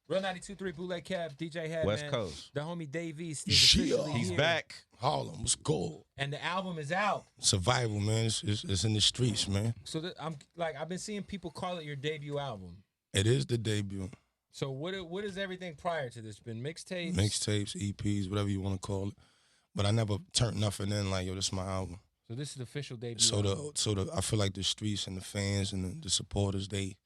Real 92.3 Bootleg Kev, DJ Head, West man. Coast. The homie Dave East is Yeah. officially He's here. back. Harlem, what's gold? And the album is out. Survival, man. It's in the streets, man. So I've been seeing people call it your debut album. It is the debut. So what is everything prior to this been? Mixtapes? Mixtapes, EPs, whatever you want to call it. But I never turned nothing in like, yo, this is my album. So this is the official debut So album. I feel like the streets and the fans and the supporters, they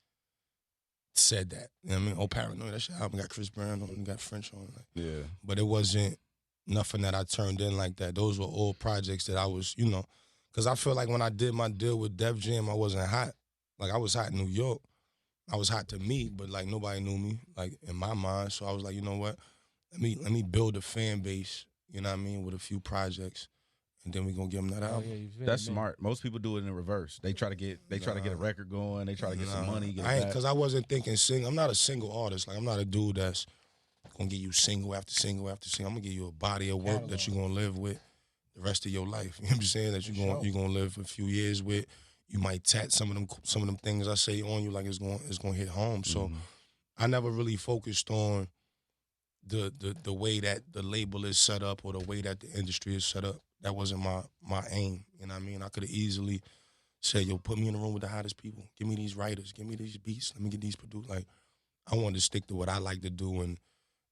said that. You know what I mean? Oh, Paranoid, that shit album got Chris Brown on it, got French on it. Like, Yeah. but it wasn't nothing that I turned in like that. Those were all projects that I was, because I feel like when I did my deal with Def Jam, I wasn't hot. Like, I was hot in New York. I was hot to me, but like nobody knew me, like in my mind. So I was like, you know what? Let me build a fan base, you know what I mean, with a few projects, and then we gonna give them that album. That's smart. Most people do it in the reverse. They try to get a record going. They try to get some money. Because I wasn't thinking I'm not a single artist. Like, I'm not a dude that's gonna give you single after single after single. I'm gonna give you a body of work that you're gonna live with the rest of your life. You know what I'm saying? That you're gonna live a few years with. You might tat some of them things I say on you, like it's gonna hit home. So I never really focused on the way that the label is set up or the way that the industry is set up. That wasn't my aim. You know what I mean? I could have easily said, yo, put me in the room with the hottest people. Give me these writers. Give me these beats. Let me get these produced. Like, I wanted to stick to what I like to do and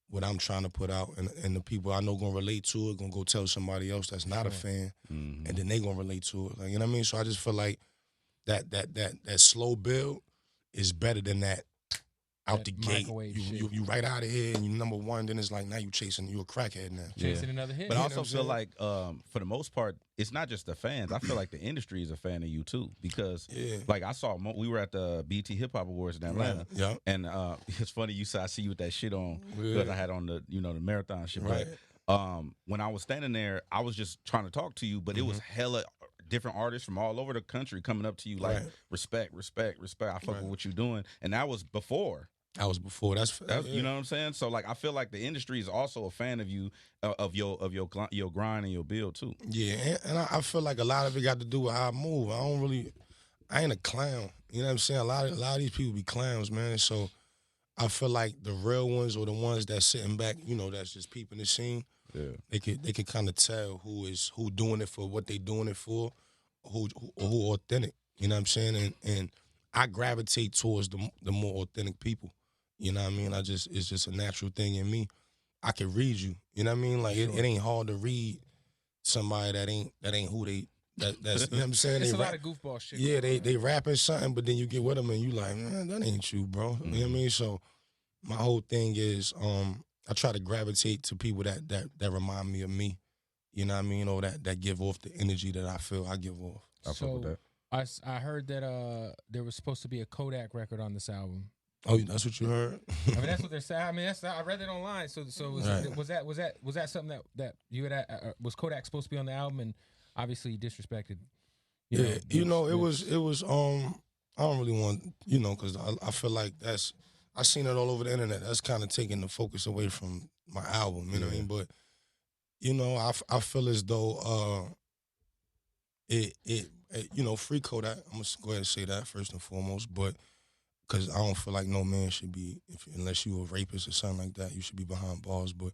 what I'm trying to put out. And the people I know gonna relate to it, gonna go tell somebody else that's not a fan, and then they gonna relate to it. Like, you know what I mean? So I just feel like that slow build is better than that out the gate. You right out of here and you number one, then it's like now you a crackhead now. Chasing another hit. But I also feel like for the most part, it's not just the fans. I feel like the industry is a fan of you too, because like I saw we were at the BT Hip Hop Awards in Atlanta, and it's funny you said I see you with that shit on because I had on the the marathon shit. Right. But when I was standing there, I was just trying to talk to you, but it was hella different artists from all over the country coming up to you like respect. I fuck with what you doing, and that was before. That was before. That's you know what I'm saying. So like I feel like the industry is also a fan of you, of your grind and your build too. Yeah, and I feel like a lot of it got to do with how I move. I ain't a clown. You know what I'm saying? A lot of these people be clowns, man. So I feel like the real ones or the ones that's sitting back, that's just peeping the scene. Yeah, they could kind of tell who doing it for what they doing it for, who authentic. You know what I'm saying? And I gravitate towards the more authentic people. You know what I mean? It's just a natural thing in me. I can read you. You know what I mean? Like it ain't hard to read somebody that ain't who they. That's you know what I'm saying? It's a lot of goofball shit. Yeah, they rapping something, but then you get with them and you like, man, that ain't you, bro. You know what I mean? So my whole thing is, I try to gravitate to people that remind me of me. You know what I mean? Or that give off the energy that I feel I give off. I fuck with that. I heard that there was supposed to be a Kodak record on this album. Oh, that's what you heard? I mean, that's what they're saying. I mean, I read it online. So was that something that you had? Was Kodak supposed to be on the album? And obviously, you disrespected. It was. I don't really want because I feel like I seen it all over the internet. That's kind of taking the focus away from my album. You know what I mean? But I feel as though free Kodak. I'm gonna go ahead and say that first and foremost, but. Because I don't feel like no man should be, unless you a rapist or something like that, you should be behind bars. But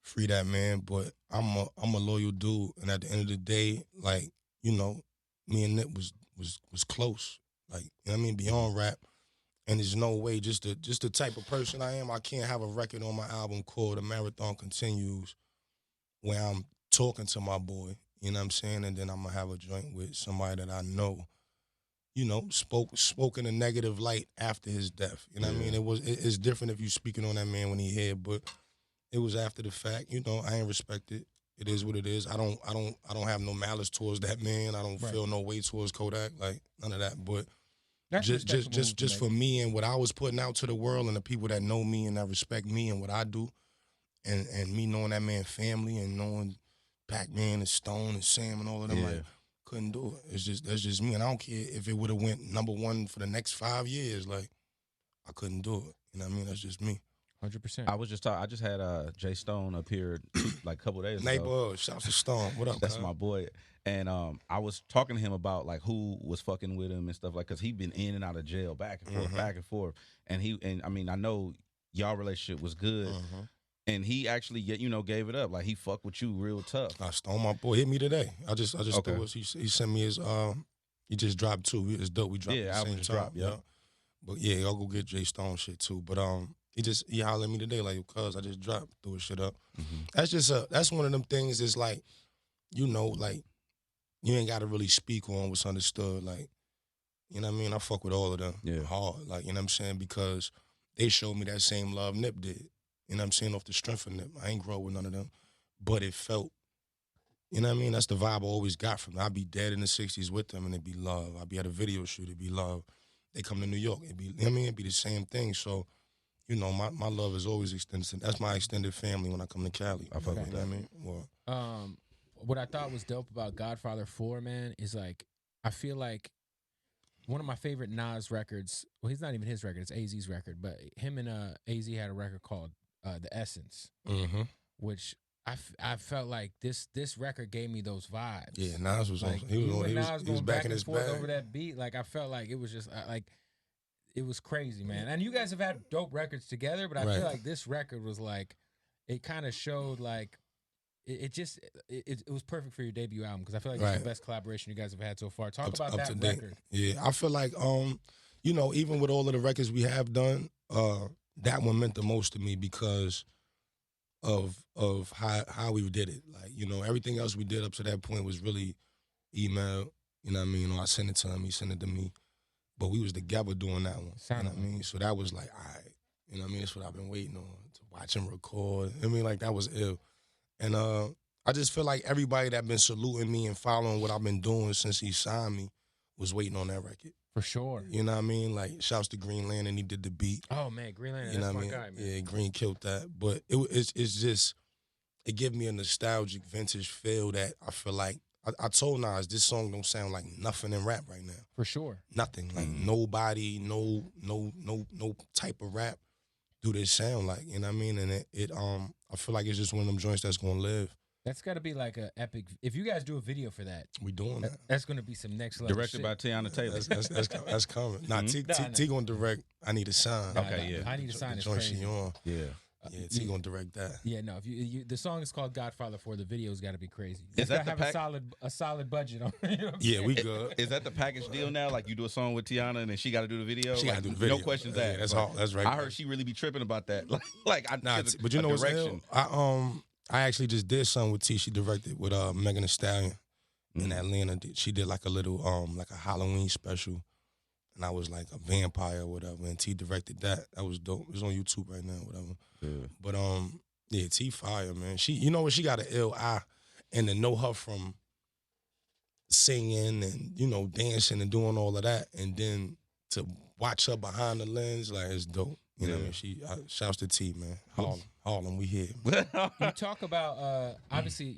free that man. But I'm a loyal dude, and at the end of the day, like me and Nip was close. Like I mean, beyond rap, and there's no way just the type of person I am. I can't have a record on my album called "The Marathon Continues," where I'm talking to my boy. You know what I'm saying, and then I'm gonna have a joint with somebody that I know. Spoke in a negative light after his death. You know what I mean? It's different if you speaking on that man when he here, but it was after the fact. I ain't respect it. It is what it is. I don't have no malice towards that man. I don't feel no way towards Kodak, like none of that. But that's just for me and what I was putting out to the world and the people that know me and that respect me and what I do, and me knowing that man family and knowing Pac-Man and Stone and Sam and all of them, like. Couldn't do it. That's just me, and I don't care if it would have went number one for the next 5 years. Like I couldn't do it. You know what I mean? That's just me. 100%. I just had Jay Stone up here like a couple days ago. Neighbor, shouts to Stone. What up? That's my boy. And I was talking to him about like who was fucking with him and stuff like because he been in and out of jail back and forth. And I mean I know y'all relationship was good. And he actually, gave it up. Like, he fucked with you real tough. I stole my boy. Hit me today. I just threw us. He sent me his. He just dropped 2. It's dope. We dropped at the same time. Yeah. But yeah, y'all go get Jay Stone shit too. But he hollered at me today like, cuz I just dropped, threw his shit up. That's one of them things. Is like, like you ain't got to really speak on what's understood. Like, you know what I mean? I fuck with all of them hard. Like, you know what I'm saying? Because they showed me that same love Nip did. You know what I'm saying? Off the strength of Nip. I ain't grow with none of them. But it felt, you know what I mean? That's the vibe I always got from them. I'd be dead in the 60s with them and it'd be love. I'd be at a video shoot, it'd be love. They come to New York, it'd be, you know what I mean? It'd be the same thing. So, my love is always extended. That's my extended family when I come to Cali. I fuck with that. I mean? What I thought was dope about Godfather 4, man, is like, I feel like one of my favorite Nas records, well, he's not even his record, it's AZ's record, but him and AZ had a record called The Essence, which I felt like this record gave me those vibes. Yeah, Nas was like, on. He was back in his bag over that beat. Like, I felt like it was just like it was crazy, man. And you guys have had dope records together, but I feel like this record was like, it kind of showed like it was perfect for your debut album, because I feel like it's the best collaboration you guys have had so far. Talk about that record. Yeah, I feel like even with all of the records we have done, that one meant the most to me because of how we did it. Like, everything else we did up to that point was really email, you know what I mean? Or I sent it to him, he sent it to me. But we was together doing that one. You know what I mean? So that was like, all right, you know what I mean? That's what I've been waiting on, to watch him record. I mean, like, that was ill. And I just feel like everybody that been saluting me and following what I've been doing since he signed me was waiting on that record. For sure. You know what I mean? Like, shouts to Greenland, and he did the beat. Oh, man, Greenland, that's my guy, man. Yeah, Green killed that. But it's just, it gave me a nostalgic vintage feel that I feel like, I told Nas, this song don't sound like nothing in rap right now. For sure. Nothing. Like, nobody, no type of rap do this sound like, you know what I mean? And I feel like it's just one of them joints that's gonna live. That's got to be like an epic. If you guys do a video for that, we doing that. That's gonna be some next level. Directed shit. by Tiana Taylor. That's coming. Nah, T gonna direct. I Need a Sign. Okay, yeah. I Need a Sign is crazy. Yeah, T gonna direct that. Yeah, no. If you the song is called Godfather 4. The video's got to be crazy. Is that have a solid budget on? We good. Is that the package deal now? Like, you do a song with Tiana and then she got to do the video. She got to do the video. No questions asked. That's all. That's right. I heard she really be tripping about that. But you know what's ill? I actually just did something with T. She directed with Megan Thee Stallion in Atlanta. She did like a little like a Halloween special. And I was like a vampire or whatever, and T directed that. That was dope. It's on YouTube right now, whatever. Yeah. But T fire, man. She, she got an ill eye, and to know her from singing and dancing and doing all of that, and then to watch her behind the lens, like, it's dope. You know what I mean? She shouts to T, man. Harlem, we here. You talk about obviously,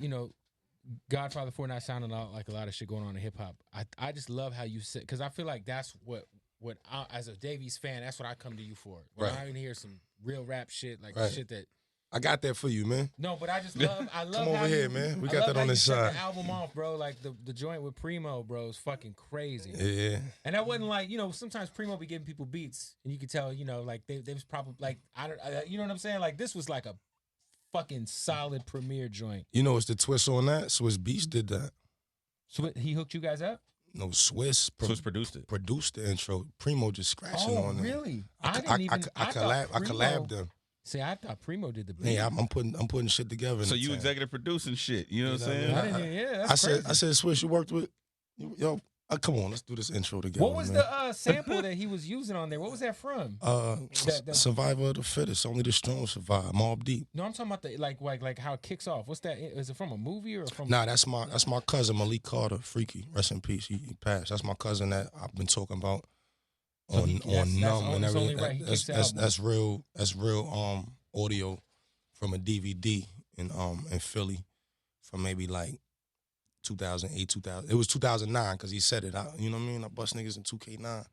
Godfather 4 not sounding like a lot of shit going on in hip hop. I just love how you said, because I feel like that's what I, as a Davies fan, that's what I come to you for. When I even hear some real rap shit, like shit that I got that for you, man. No, but I love come over here, man. We got that on this side. The album off, bro. Like the joint with Primo, bro, is fucking crazy. Yeah. And that wasn't like, sometimes Primo be giving people beats, and you could tell, like they was probably like you know what I'm saying? Like, this was like a fucking solid premiere joint. It's the twist on that. Swiss Beats did that. So he hooked you guys up? No, Swiss produced it. Produced the intro. Primo just scratching on it. Oh, really? I collabed them. See, I thought Primo did the beat. Hey, I'm putting shit together. So you executive producing shit. You know what I'm saying? I said, Swiss, you worked with, come on, let's do this intro together. What was the sample that he was using on there? What was that from? Survival of the Fittest. Only the strong survive. Mobb Deep. No, I'm talking about the like how it kicks off. What's that? Is it from a movie or from? Nah, that's my cousin Malik Carter. Freaky, rest in peace. He passed. That's my cousin that I've been talking about on Numb and everything. Right. That's real audio from a DVD in Philly from maybe like 2008, 2000. It was 2009 because he said it. You know what I mean? I bust niggas in 2K9.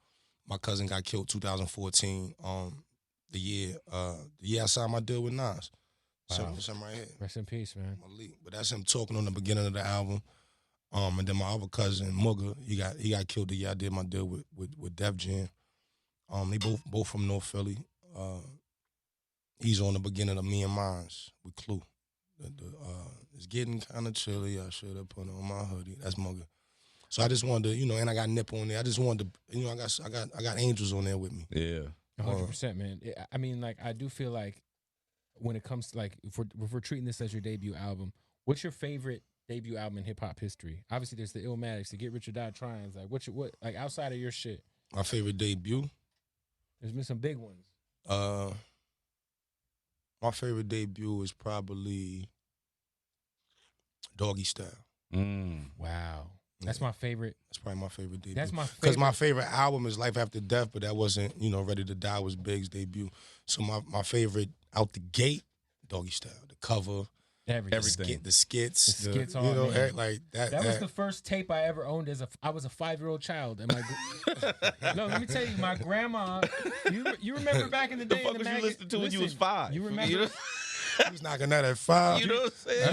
My cousin got killed 2014. The year I signed my deal with Nas. Wow. Something right here. Rest in peace, man. Malik. But that's him talking on the beginning of the album. And then my other cousin Mugga, he got killed the year I did my deal with Def Jam. They both from North Philly. He's on the beginning of Me and Mine's with Clue. It's getting kind of chilly. I should have put on my hoodie. That's Mugga. So I just wanted to, and I got Nip on there. I just wanted to, I got Angels on there with me. Yeah. 100%, man. I mean, like, I do feel like when it comes to, like, if we're treating this as your debut album, what's your favorite debut album in hip hop history? Obviously, there's the Illmatics, the Get Rich or Die Tryings. Like, what like outside of your shit? My favorite debut. There's been some big ones. My favorite debut is probably Doggy Style. Wow. That's my favorite. That's probably my favorite debut. That's my favorite. Because my favorite album is Life After Death, but that wasn't, Ready to Die was Big's debut. So my favorite out the gate, Doggy Style. The cover, everything. The skits. The skits on like that. That was the first tape I ever owned I was a 5-year-old child. And no, let me tell you, my grandma, you remember back in the day. The fuck was you listening to when you was 5? You remember? He was knocking that at 5. You know what I'm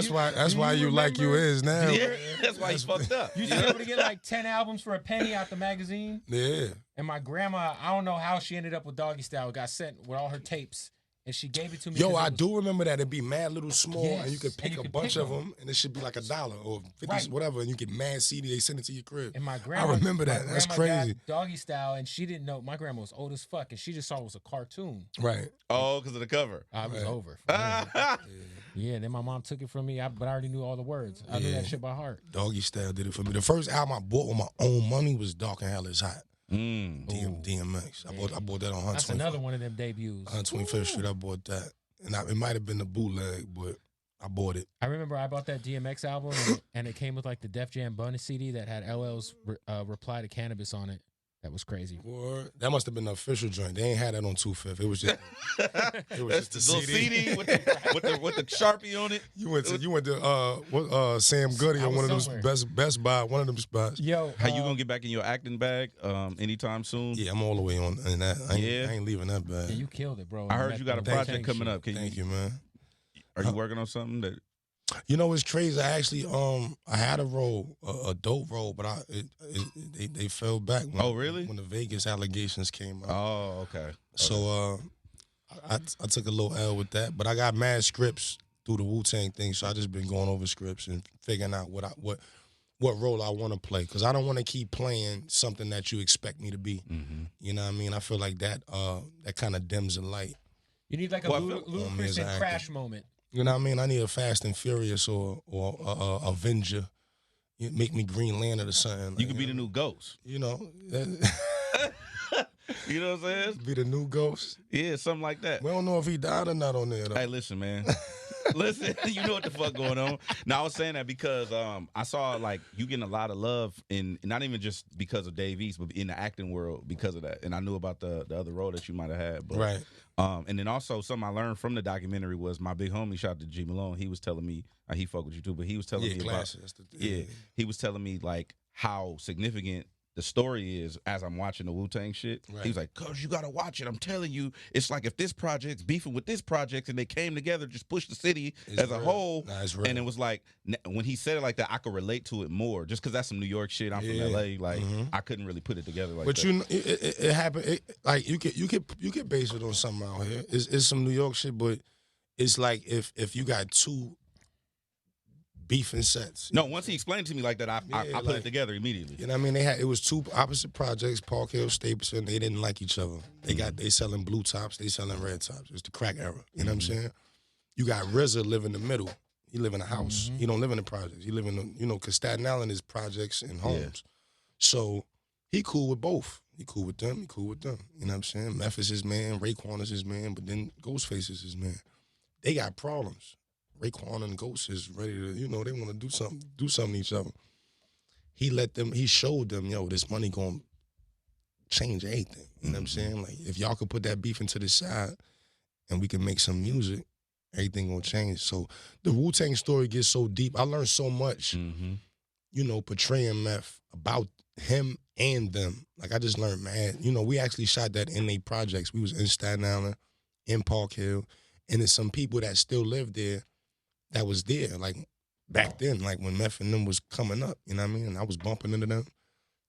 saying? That's why you like you is now. Yeah, that's why he's fucked up. You used to be able to get like 10 albums for a penny out the magazine. Yeah. And my grandma, I don't know how she ended up with Doggy Style. Got sent with all her tapes. And she gave it to me. Yo, I do remember that. It'd be mad little small, Yes, and you could pick a bunch of them, and it should be like $1 or 50, whatever, and you get mad CD. They send it to your crib. And my grandma, I remember that. That's crazy. Got Doggy Style, and she didn't know. My grandma was old as fuck, and she just saw it was a cartoon. Right. Oh, because of the cover. I was over. Yeah. Then my mom took it from me, but I already knew all the words. I knew that shit by heart. Doggy Style did it for me. The first album I bought with my own money was Dark and Hell Is Hot. DMX. I bought that on 125th. That's another one of them debuts. 125th Street. I bought that. And it might have been the bootleg, but I bought it. I remember I bought that DMX album, and it came with like the Def Jam Bunny CD that had LL's Reply to Cannabis on it. That was crazy. That must have been the official joint. They ain't had that on 2/5. It was just the little CD with the Sharpie on it. You went to Sam Goody on one of those Best Buy, one of them spots. Yo, how you gonna get back in your acting bag anytime soon? Yeah, I'm all the way on in that. I ain't leaving that bag. Yeah, you killed it, bro. I heard you got a project coming up. Thank you, man. Are you working on something that? It's crazy. I actually I had a role, a dope role, but they fell back. Really? When the Vegas allegations came out. Oh, okay. So I took a little L with that, but I got mad scripts through the Wu-Tang thing, so I just been going over scripts and figuring out what role I want to play, because I don't want to keep playing something that you expect me to be. Mm-hmm. You know what I mean? I feel like that kind of dims the light. You need like a ludicrous and Crash moment. You know what I mean? I need a Fast and Furious or Avenger. You make me Green Lantern or something. You could be the new Ghost. You know. You know what I'm saying? Be the new Ghost. Yeah, something like that. We don't know if he died or not on there, though. Hey, listen, man. Listen, you know what the fuck going on. Now, I was saying that because I saw, like, you getting a lot of love, in not even just because of Dave East, but in the acting world because of that. And I knew about the other role that you might have had. But, right. And then also something I learned from the documentary was my big homie, shout out to G Malone, he was telling me, he fuck with you too, but he was telling me about, he was telling me, like, how significant the story is as I'm watching the Wu-Tang shit. Right. He was like, cuz you gotta watch it. I'm telling you, it's like if this project's beefing with this project and they came together, just push the city as a whole. And it was like, when he said it like that, I could relate to it more. Just because that's some New York shit. I'm from LA. Like, I couldn't really put it together like that. But you know, it happened. Like, you could base it on something out here. It's some New York shit, but it's like if you got two beefing sets. No, once he explained it to me like that, I put it together immediately. You know what I mean? It was two opposite projects, Park Hill, Stapleton. They didn't like each other. They selling blue tops, they selling red tops. It's the crack era. You know what I'm saying? You got RZA live in the middle. He live in a house. He don't live in the projects. He live in because Staten Island is projects and homes. So he cool with both. He cool with them. You know what I'm saying? Meth is his man. Raekwon is his man. But then Ghostface is his man. They got problems. Raekwon and Ghost is ready to, they want to do something to each other. He showed them, this money gonna change everything. You know what I'm saying? Like, if y'all could put that beef into the side and we can make some music, everything gonna change. So the Wu-Tang story gets so deep. I learned so much, portraying Meth about him and them. Like, I just learned, man, we actually shot that in their projects. We was in Staten Island, in Park Hill, and there's some people that still live there that was there, like, back then, like, when Meth and them was coming up, you know what I mean? And I was bumping into them.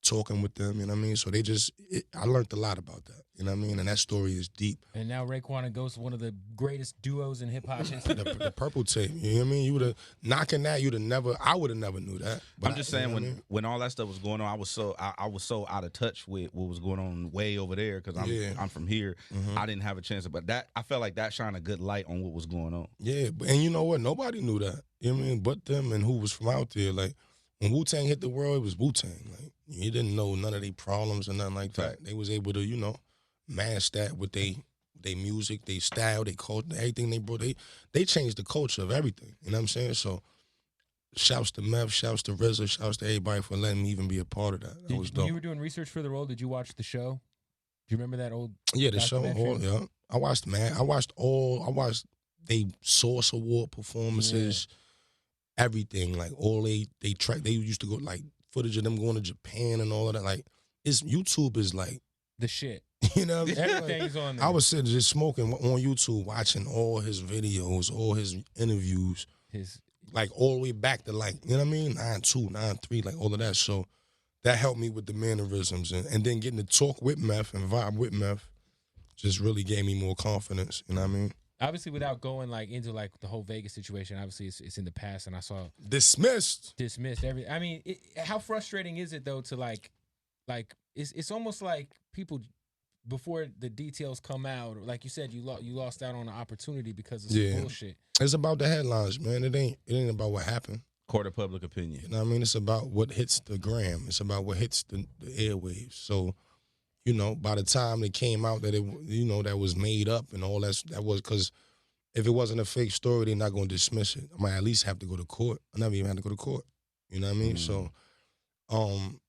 talking with them, you know what I mean? So I learned a lot about that, you know what I mean? And that story is deep. And now Raekwon and Ghost, one of the greatest duos in hip hop history. the Purple Tape, you know what I mean? You would have, knocking that, I would have never knew that. But I'm just saying, when all that stuff was going on, I was so out of touch with what was going on way over there because I'm from here. Mm-hmm. I didn't have a chance, but I felt like that shined a good light on what was going on. Yeah, and you know what? Nobody knew that, you know what I mean? But them and who was from out there, like, when Wu-Tang hit the world, it was Wu-Tang. Like, you didn't know none of their problems or nothing like that. Right. They was able to, mask that with their music, their style, their culture, everything they brought. They changed the culture of everything. You know what I'm saying? So, shouts to Meth, shouts to RZA, shouts to everybody for letting me even be a part of that. That was dope. When you were doing research for the role, did you watch the show? Do you remember that old? Yeah, the show. Yeah, I watched they Source Award performances. Yeah. Everything, like all they track, they used to go like footage of them going to Japan and all of that. Like, YouTube is like the shit. You know what I mean? Everything's on there. I was sitting just smoking on YouTube, watching all his videos, all his interviews, like all the way back to like, you know what I mean? 9-2, 9-3, like all of that. So that helped me with the mannerisms and then getting to talk with Meth and vibe with Meth just really gave me more confidence. You know what I mean? Obviously, without going like into like the whole Vegas situation, obviously it's in the past, and I saw dismissed. I mean, how frustrating is it though to like it's almost like people before the details come out, like you said, you lost out on an opportunity because of some bullshit. It's about the headlines, man. It ain't about what happened. Court of public opinion. You know what I mean? It's about what hits the gram. It's about what hits the airwaves. So, by the time it came out that that was made up and all that was because if it wasn't a fake story, they're not going to dismiss it. I might at least have to go to court. I never even had to go to court. You know what I mean? So,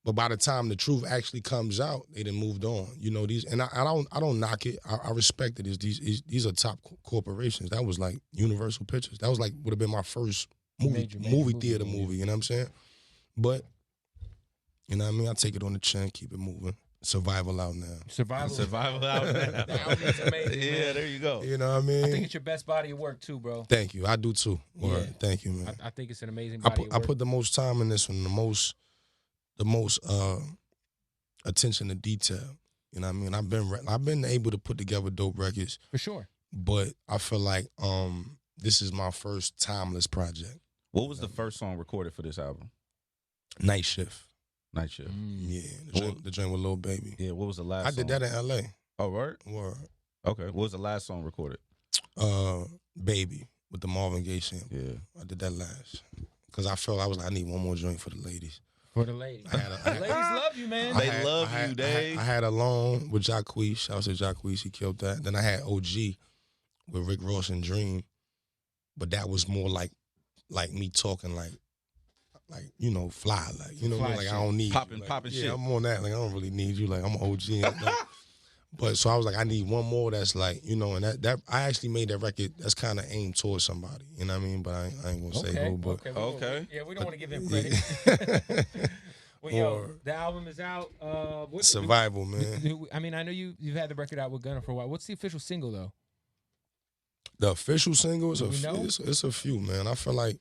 but by the time the truth actually comes out, they done moved on. These, and I don't knock it. I respect it. These are top corporations. That was like Universal Pictures. That was like would have been my first movie theater movie. You know what I'm saying? But you know what I mean? I take it on the chin, keep it moving. Survival out now. Survival out now. The album's amazing. Yeah, man. There you go. You know what I mean? I think it's your best body of work too, bro. Thank you. I do too. Word. Yeah. Thank you, man. I think it's an amazing body of work. I put the most time in this one, the most attention to detail. You know what I mean? I've been able to put together dope records. For sure. But I feel like this is my first timeless project. What was the first song recorded for this album? Night Shift. Night Shift. Yeah, the joint with Lil Baby. Yeah, what was the last I did that in L.A. Oh, right? Word. Okay, what was the last song recorded? Baby, with the Marvin Gaye sample. Yeah. I did that last. Because I felt I was like, I need one more joint for the ladies. For the ladies. The ladies love you, man. They love you, Dave. I had Alone with Jacquees. Shout out to Jacquees. He killed that. Then I had OG with Rick Ross and Dream. But that was more like me talking like fly, like fly like shit. I don't need popping shit. Yeah, I'm on that. Like I don't really need you. Like I'm an OG. But so I was like, I need one more that's like, and that I actually made that record that's kind of aimed towards somebody. You know what I mean? But I ain't gonna say who. But okay. Yeah, we don't want to give him credit. Well, the album is out. Survival, man. I mean, I know you've had the record out with Gunna for a while. What's the official single though? The official single is it's a few, man. I feel like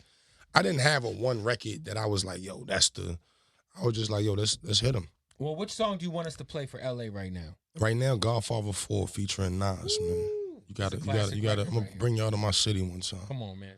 I didn't have a one record that I was like, yo, I was just like, yo, let's hit him. Well, which song do you want us to play for LA right now? Right now, Godfather 4 featuring Nas, man. You gotta. I'm gonna bring y'all to my city one time. Come on, man.